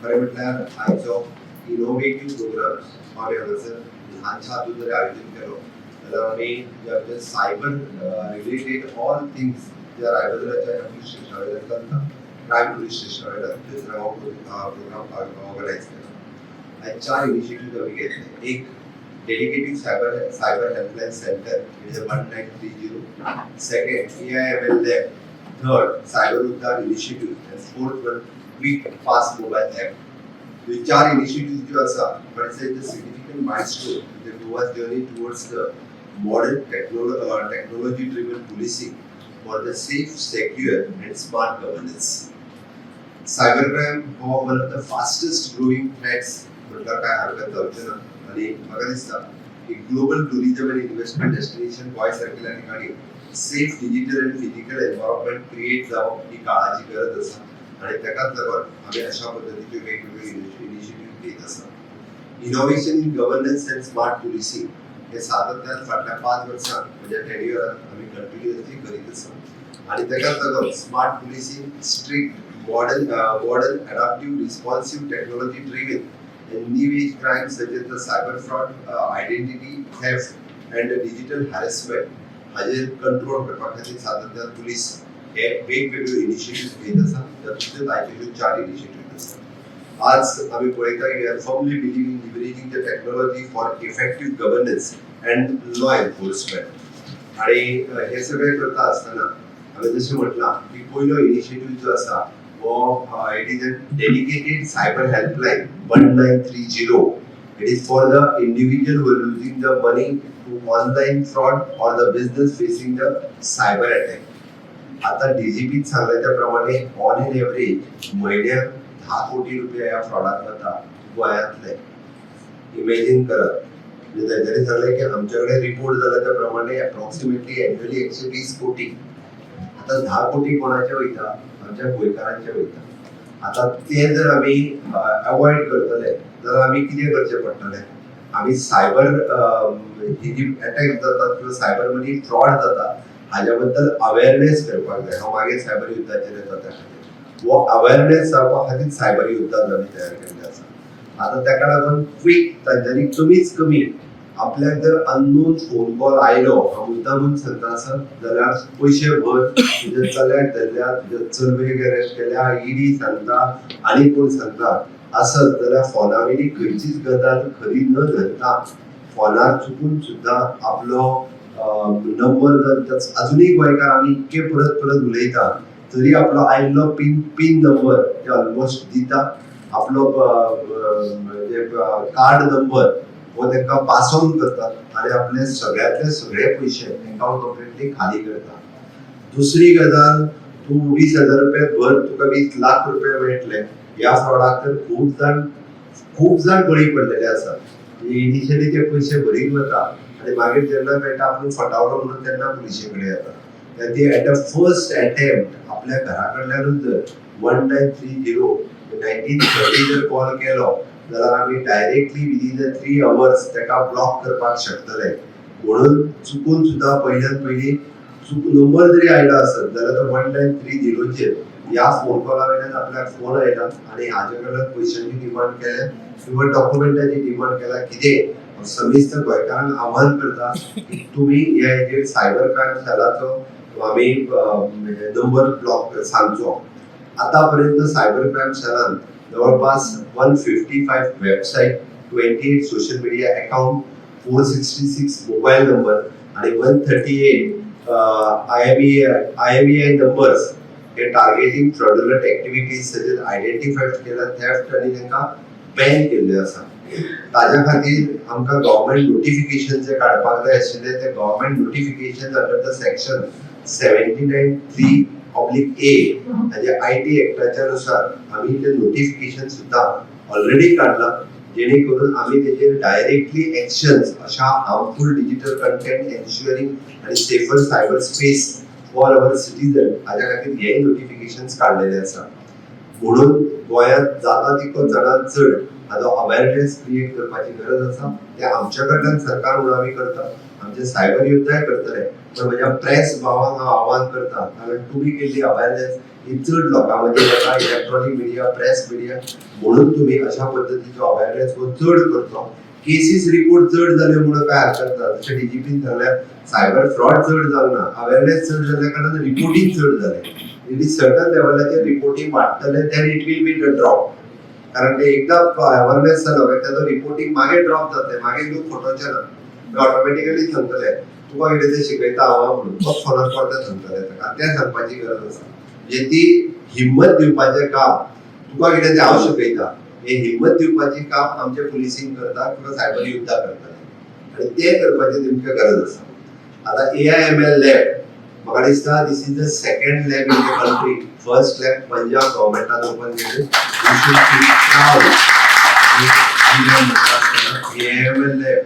खरें म्हटल्यार आयचो इनोवेटीव प्रोग्राम हांवें ल्हानशा हातूंत जरी आयोजीत केलो जाल्यार आमी सायबर रिलेटेड ऑल थिंग्स जे रायबंदराच्या पुलीस स्टेशना वयल्यान करता क्रायम पुलीस स्टेशना वयल्यान थंयसर हो प्रोग्राम ऑर्गनायज केला. आनी 4 इनिशिएटीव्ह आमी घेतले. एक dedicated cyber helpline center, which is 1930. Second, AIML lab. Third, cyber uddar initiative. And fourth one, quick fast mobile app. The 4 initiatives जो असा, but it's a significant milestone in the Goa's journey towards the modern technology-driven policing for the safe, secure, and smart governance. Cybercrime is one of the fastest growing threats. म्हटल्यार काय हरकत जावचे ना. आणि म्हाका दिसता की global tourism and investment destination Goa सारकेल्या ठिकाणी safe digital and physical environment create जावप ही काळाची गरज आसा. आणि ताकाच लागून आमी अशा पद्धतीचे वेगवेगळे इनिशिएटिव्ह घेत आसा. Innovation in governance and smart policing हे सातत्यान फाटल्या 5 वर्सां म्हणजे टेन्युअरांत आमी कंटिन्युअसली करीत आसा. आणि ताकाच लागून smart policing strict modern adaptive responsive technology driven and new age crimes such as the cyber fraud, identity theft and digital harassment हाजेर कंट्रोल करपा खातीर सातत्यान पुलीस हे वेगवेगळे इनिशिएटिव्ह घेत आसा. तातूंतले आयचे 4 इनिशिएटिव्ह आसा. आज आमी पळयता की we are firmly believe in leveraging the technology for effective governance and law enforcement. आणि हे सगळे करता आसतना हांवें जशें म्हटलां की पयलो इनिशिएटिव्ह जो आसा it is a dedicated cyber helpline 1930. It is for the individual who are losing the money to online fraud or the business facing the cyber attack. आता डीजीपी सांगल्याच्या प्रमाणे ऑन एन एव्हरेज म्हयन्याक 10 कोटी रुपया ह्या फ्रॉडाक वता गोंयांतले. इमॅजिन करात. म्हणजे तांच्यानी सांगलें की आमच्याकडे रिपोर्ट जाल्याच्या प्रमाणे अप्रॉक्सिमेटली एन्युअली 120 कोटी. आता 10 कोटी कोणाचे वयता? आमच्या गोंयकारांचे वयता. आता ते जर आमी अवॉइड करतले जाल्यार आमी कितें करचें पडटलें? आमी सायबर ही जी अटॅक जातात किंवा सायबर मनी फ्रॉड जाता हाज्या बद्दल अवेअरनेस करपाक जाय. हांव मागीर सायबर युद्धाचेर येता त्या खातीर. वो अवेअरनेस जावपा खातीर सायबर युद्धां आमी तयार केल्लें आसा. आता ताका लागून क्विक तांच्यांनी कमीच कमी आपल्याक जर अननोन फोन कॉल आयलो हांव मुद्दामून सांगता आसत जाल्यार पयशे भर तुज्या चल्याक धरल्या तुज्या चलवेक अरेस्ट केल्या ईडी सांगता आनी कोण सांगता आसत जाल्यार फोना वयली खंयचीच गजाल खरी न धरता फोनार चुकून सुद्दां आपलो नंबर जर अजुनूय गोंयकार आमी इतके परत परत उलयता तरी आपलो आयल्लो पिन नंबर ते ऑलमोस्ट दिता. आपलो कार्ड नंबर वो तांकां पास ऑन करतात आनी आपले सगळ्यातले सगळे पयशे अकाउंट कंप्लीटली खाली करतात. दुसरी गजाल तूं 20,000 रुपया भर तुका 20 लाख रुपया मेळटले. ह्या फ्रॉडाक तर खूप जाण बळी पडलेले आसा. इनिशियली ते पयशे भरीत वता आनी मागीर जेन्ना मेळटा आपूण फटावलो म्हणून तेन्ना पुलिशे कडेन येता. ती एट अ फर्स्ट अटेम्प्ट आपल्या घरा कडल्यानूच जर 1930 1930 जर कॉल केलो जाल्यार आमी डायरेक्टली विदिन 3 hours ताका ब्लॉक करपाक शकतले. म्हणून चुकून सुद्दां पयल्यान पयली नंबर जरी आयलो आसत जाल्यार तो 1930 चेर ह्या फोन कॉला वयल्यान आपल्याक फोन आयला आनी हाजे कडल्यान पयशांची डिमांड केल्या किंवा डॉक्युमेंटाची डिमांड केल्या. कितें समिस्त गोंयकारांक आव्हान करता की तुमी ह्या हेजेर सायबर क्रायम सेलाचो आमी नंबर ब्लॉक सांगचो. आतापर्यंत सायबर क्रायम सेलान जवळपास 155 website 28 social media account 466 mobile number आणि 138 IMEI नंबर्स हे targeting fraudulent activities such as identify केला थेफ्ट आणि तांकां बॅन केल्ले आसा. ताज्या खातीर आमकां गव्हर्नमेंट नोटिफिकेशन जे काडपाक जाय आशिल्ले ते government notification under the section 79(3)(a) म्हणजे आयटी एक्टाच्या नुसार आम्ही ते नोटिफिकेशन सुद्धा ऑलरेडी काढला जेणे करून आम्ही तेजेर डायरेक्टली एक्शन्स अशा हार्मफुल डिजिटल कंटेंट एन्श्युअरिंग आणि safer cyber space for our citizen हाज्या खातीर हे नोटिफिकेशन्स काढलेले आसा. म्हणून गोंयांत जाता तितको चडांत चड हाजो अवेअरनेस क्रिएट करपाची गरज आसा. ते आमच्या कडल्यान सरकार म्हणून आमी करता, आमचे सायबर योद्धाय करतले. पण माझ्या प्रेस भावांक हांव आव्हान करता कारण तुमी केल्ली अवेअरनेस की चड लोकां मदीं येता इलेक्ट्रॉनिक मिडिया प्रेस मिडिया म्हणून तुम्ही अशा पद्दतीचो अवेअरनेस चड करतो केसीस रिपोर्ट चड जाल्यो म्हणून काय हरकत ना जशें डीजीपीन सांगल्यार सायबर फ्रॉड चड जावना अवेअरनेस चड जाल्ल्या कारणान रिपोर्टिंग चड जालें इट इज सर्टन लेवलाचेर रिपोर्टिंग वाडटलें then it will be the drop कारण ते एकदा अवेअरनेस जालो तेजो रिपोर्टिंग मागीर ड्रॉप जातलें मागीर लोक फोटोचे ना ऑटोमॅटिकली सांगतले तुका कितें तें शिकयता हांव म्हणून तो फोनार पडटा सांगतले ताका तें सांगपाची गरज आसा म्हणजे ती हिम्मत दिवपाचें काम तुका कितें तें हांव शिकयता हे हिम्मत दिवपाची काम आमचे पुलिसींग करता किंवा सायबर युद्धा करता आणि ते करपाची तुमकां गरज आसा आता AIML लॅब म्हाका दिसता this is the second lab in the country first lab Punjab गव्हर्मेंटान ओपन केले we should be proud AIML lab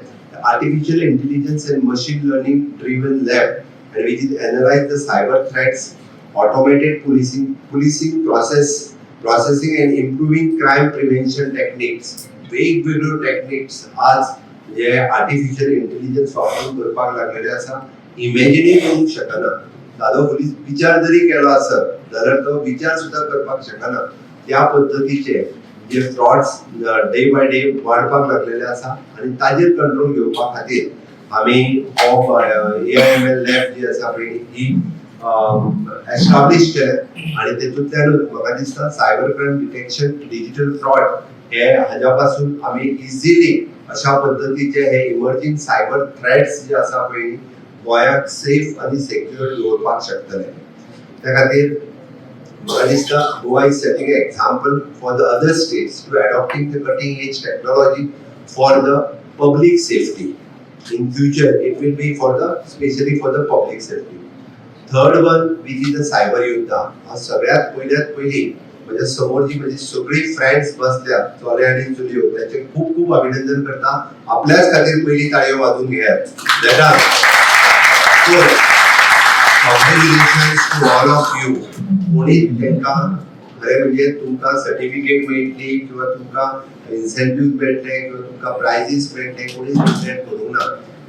artificial intelligence and machine learning driven lab and which is analyze the cyber threats automated policing processing and improving crime prevention techniques वेगवेगळ्यो techniques आज जे artificial intelligence वापरून करपाक लागलेले आसा इमॅजिनूय करूंक शकना सादो पुलीस विचार जरी केलो आसत जाल्यार तो विचार सुद्धा करपाक शकना त्या पद्धतीचे जे फ्रॉड्स डे बाय डे वाढपाक लागलेले आसा आणि ताजेर कंट्रोल घेवपा खातीर आमी AIML लॅब जी आसा पळय ही एस्टॅब्लिश केले आणि तेतूंतल्यानूच म्हाका दिसता cyber crime detection digital fraud हे हाज्या पासून आमी इझिली अशा पद्धतीचे हे इमर्जिंग सायबर थ्रेट्स जे आसा पळय गोंयाक सेफ आणि सेक्युअर दवरपाक शकतले त्या खातीर म्हाका दिसता Goa is setting an example for the other states to adopting the cutting edge technology for the public safety. In future, it will be for the especially for the public safety. Third one, which is the cyber युद्ध. हा सगळ्यात पहिली म्हणजे समोर जी म्हणजे सगळी friends बसल्या चोले आणि चुलयो त्याचे खूप खूप अभिनंदन करता आपल्याच खातीर पहिली ताळयो वाजून घेयात. Congratulations to all of you. कोणी त्यांना खरे म्हणजे तुमका सर्टिफिकेट मेळटली किंवा तुमका इन्सेंटिव्ह मेळटले किंवा तुमका प्राइजेस मेळटले कोणी डिक्लेअर करूंक ना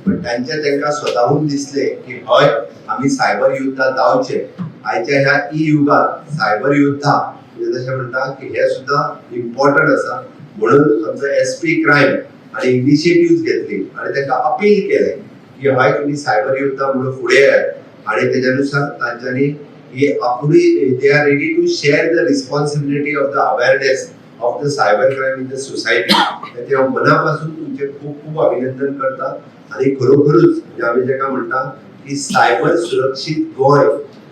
पण त्यांना स्वतःहून दिसले की हय आम्ही सायबर युद्धात जावचे आयच्या ह्या युगात सायबर युद्धा म्हणजे जसे म्हणता की हे सुद्धा इम्पॉर्टंट असा म्हणून आमचं SP क्राईम आणि इनिशिएटिव्ह घेतली आणि त्यांना अपील केले की हय तुम्ही सायबर युद्धा म्हणून पुढे आहे आणि त्याच्यानुसार त्यांनी हे आपुली they are ready to share the responsibility of the awareness of the cyber crime in the society त्या मनापासून तुमचे खूप खूप अभिनंदन करतात आणि खरोखरच म्हणजे आम्ही जे काय म्हणता की सायबर सुरक्षित गोय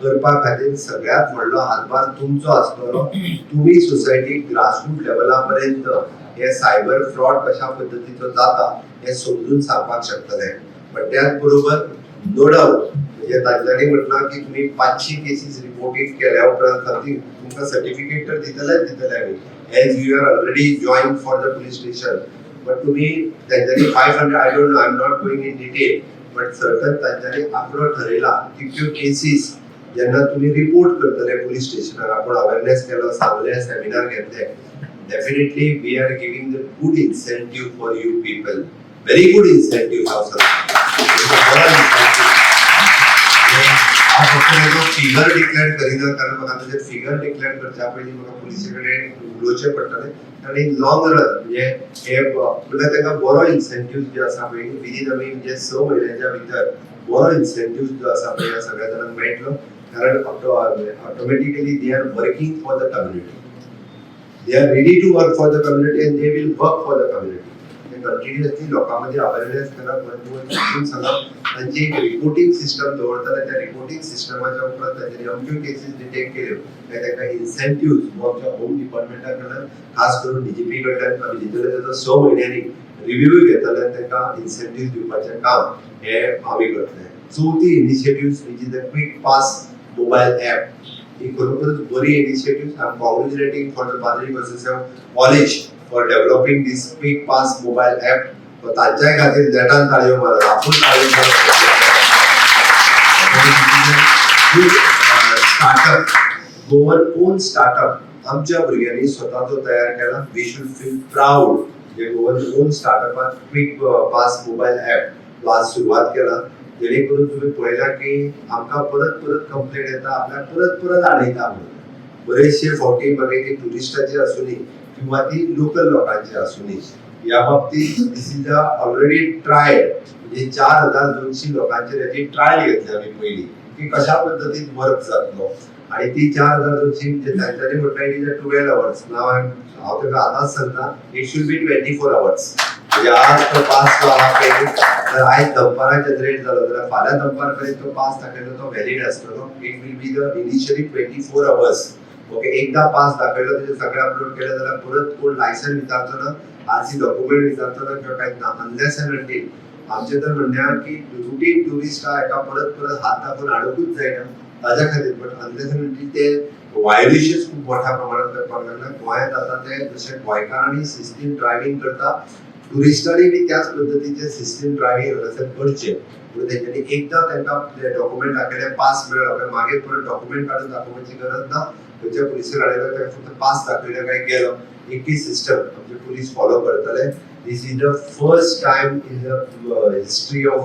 करपा खातीर सगळ्यात व्हडलो हातभार तुमचो आसतलो तुम्ही सोसायटी ग्रासरूट लेवलापर्यंत हे सायबर फ्रॉड कशा पद्धतीचो जाता हे समजून सांगपाक शकतले पण त्याच बरोबर नो डाऊट म्हणजे तांच्यानी म्हटलं की तुम्ही 500 केसेस रिपोर्टेड केल्या उपरांत तुमका सर्टिफिकेट तर दितले आम्ही as you are already joined for the police station but तुम्ही त्यांच्यानी 500 I don't know I'm not going in detail but certain त्यांच्यानी आकडो ठरयला कितक्यो केसेस जेन्ना तुम्ही रिपोर्ट करतले police स्टेशनार आपण अवेअरनेस केलो सांगले सेमिनार घेतले definitely we are giving the good incentive for you people very good incentive also figure declare करीना कारण म्हाका तुजे फिगर डिक्लेअर करच्या पयलीं म्हाका पुलिसे कडेन उलोवचें पडटलें आनी लॉंग रन म्हणजे हे म्हणल्यार ताका बरो इन्सेंटिव्ह जे आसा पळय विदीन आमी म्हणजे 6 म्हयन्याच्या भितर बरो इन्सेंटिव्ह जो आसा पळय ह्या सगळ्या जाणांक मेळटलो कारण automatically they are working for the community they are ready to work for the community and they will work for the community continuously लोकांमध्ये अवेअरनेस करप समजून सांगप तांची एक रिपोर्टिंग सिस्टम दवरतले त्या रिपोर्टिंग सिस्टमाच्या उपरांत तांचे अमक्यो केसीस डिटेक्ट केल्यो काय ताका इन्सेंटिव्ह आमच्या होम डिपार्टमेंटा कडल्यान खास करून DGP कडल्यान आमी दितले ताचो 6 म्हयन्यांनी रिव्ह्यू घेतले आनी तांकां इन्सेंटिव्ह दिवपाचें काम हे आमी करतले चवथी initiative which is the quick pass mobile app ही खरोखरच बरी initiative I am congratulating for the बांद्री वर्सेस college for developing this quick pass mobile app तो तांच्या खातीर नेटान ताळयो मारप आपूण ताळयो मारप स्टार्टअप गोवन ओन स्टार्टअप आमच्या भुरग्यांनी स्वताचो तयार केला वी शुड फील प्राऊड जे गोवन ओन स्टार्टअपात क्विक पास मोबाईल ॲप आज सुरुवात केला जेणेकरून तुम्ही पळयला की आमकां परत परत कंप्लेंट येता आपल्याक परत परत आडयता म्हणून बरेचशे फावटी मागे ती टुरिस्टाची आसुनी किंवा ती लोकल लोकांची आसुनी या बाबतीत दिस इज ऑलरेडी ट्रायल म्हणजे 4200 लोकांचेर याची ट्रायल घेतली आम्ही पहिली की कशा पद्धतीत वर्क जातलो आणि ती 4200 म्हणजे तांच्यानी म्हटलं इट इज 12 आवर्स नाव हांव ताका आतांच सांगता इट शूड बी 24 आवर्स म्हणजे आज तो पास जो आहा पळय तर आयज दनपारां जनरेट जालो जाल्यार फाल्यां दनपार पर्यंत तो पास दाखयलो तो व्हॅलीड आसतलो it will be the initially 24 hours okay एकदा पास दाखयलो तेजे सगळे अपलोड केले जाल्यार परत कोण लायसन विचारचो ना आरसी डॉक्युमेंट विचारचो ना किंवा कांयच ना अनलेस एंड अंटील आमचे तर म्हणणे आहा की रुटीन टुरिस्ट एका परत परत हात दाखवून हाडूंकूच जायना ताज्या खातीर पण अनलेस एंड अंटील ते वायोलेशन्स खूप मोठ्या प्रमाणात करपाक लागला गोंयांत आतां ते जशे गोंयकारांनी सिस्टीम ड्रायव्हिंग करता टुरिस्टांनी बी त्याच पद्धतीचे सिस्टीम ड्रायव्हिंग हांगासर करचे म्हणून तेंच्यांनी एकदा तांकां डॉक्युमेंट दाखयले पास मेळ्ळो काय मागीर परत डॉक्युमेंट काडून दाखोवपाची गरज ना खंयच्या पुलिसार हाडयलो काय फक्त पास दाखयलो काय गेलो एक सिस्टम आमचे पुलीस फॉलो करतले this is the first time in the history of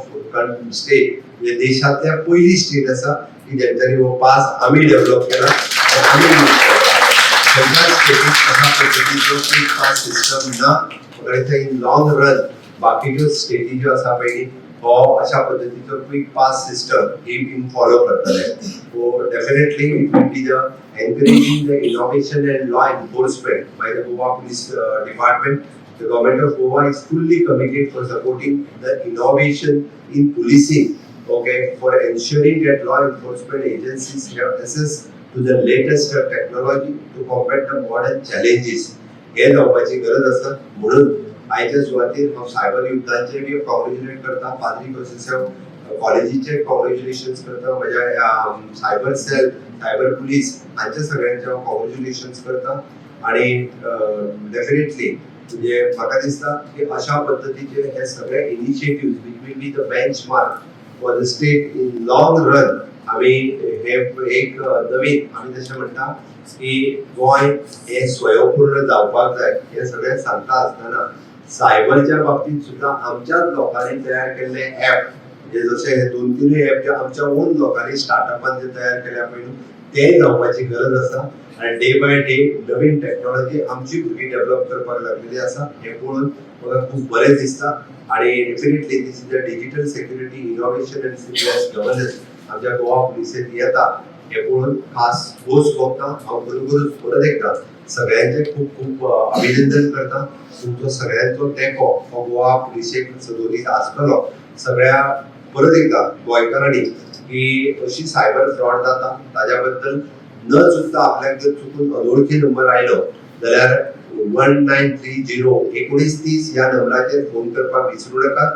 state म्हणजे देशांतल्या पहिली स्टेट आसा की जेंच्यांनी हो पास आमी डेव्हलप केला आमी यूज करता सगळ्या स्टेटीत अशा पद्धतीचो क्विक पास सिस्टम ना इन लॉंग रन बाकीच्यो स्टेटी ज्यो आसा पळय हो अशा पद्धतीचो क्विक पास सिस्टम ही बीन फॉलो करतले so definitely it will be the encouraging the innovation and law enforcement by the Goa Police Department. The government of Goa is fully committed for supporting the innovation in policing, okay, for ensuring that law enforcement agencies have access to the latest technology to combat the modern challenges. हे जावपाची गरज आसा म्हणून आयच्या सुवातेर हांव cyber युद्धाचे बी congratulate करता पाद्री प्रोसेसर कॉलेजीचे कॉंग्रॅच्युलेशन्स करता माझ्या सायबर सेल सायबर पुलीस हांचे सगळ्यांचे हांव कॉंग्रॅच्युलेशन्स करता आणि डेफिनेटली म्हणजे म्हाका दिसता की अशा पद्धतीचे हे सगळे initiative which will be the benchmark for the state in long run आम्ही हे एक नवीन आम्ही तशें म्हणटा की गोंय हे स्वयंपूर्ण जावपाक जाय हे सगळे सांगता आसतना सायबरच्या बाबतीत सुद्धा आमच्याच लोकांनी तयार केल्ले ऍप म्हणजे जसे हे 2-3 ऍप जे आमच्या ओन लोकांनी स्टार्टअपान जे तयार केल्या पळय ते जावपाची गरज आसा आणि day by day Naveen technology आमची भुरगीं डेव्हलप करपाक लागलेली आसा हे पळोवन म्हाका खूब बरें दिसता आणि definitely this is the digital security innovation and secure governance आमच्या गोवा पुलिसेंत येता हे पळोवन खास खोस भोगता हांव खरोखरूच परत एकदा सगळ्यांचे खूप खूप अभिनंदन करता तुमचो सगळ्यांचो तेंको हो गोवा पुलिसेक सदोरीत आसतलो सगळ्या परत एकदा गोंयकारांनी की अशी सायबर फ्रॉड जाता ताज्या बद्दल न चुकता आपल्याक जर चुकून अनोळखी नंबर आयलो जाल्यार 1930 ह्या नंबराचेर फोन करपाक विसरू नका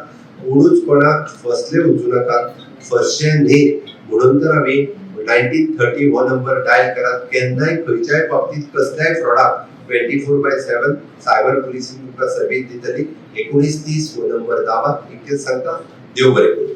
कोणूच कोणाक फसले वचूं नाका फसचे न्ही म्हणून तर आमी 1930 हो नंबर डायल करात केन्नाय खंयच्याय बाबतीत कसल्याय फ्रॉडाक 24/7 सायबर पुलिसिंग तुमकां सर्वीस दितली 1930 हो नंबर दाबात इतकेच सांगता देव बरें करूं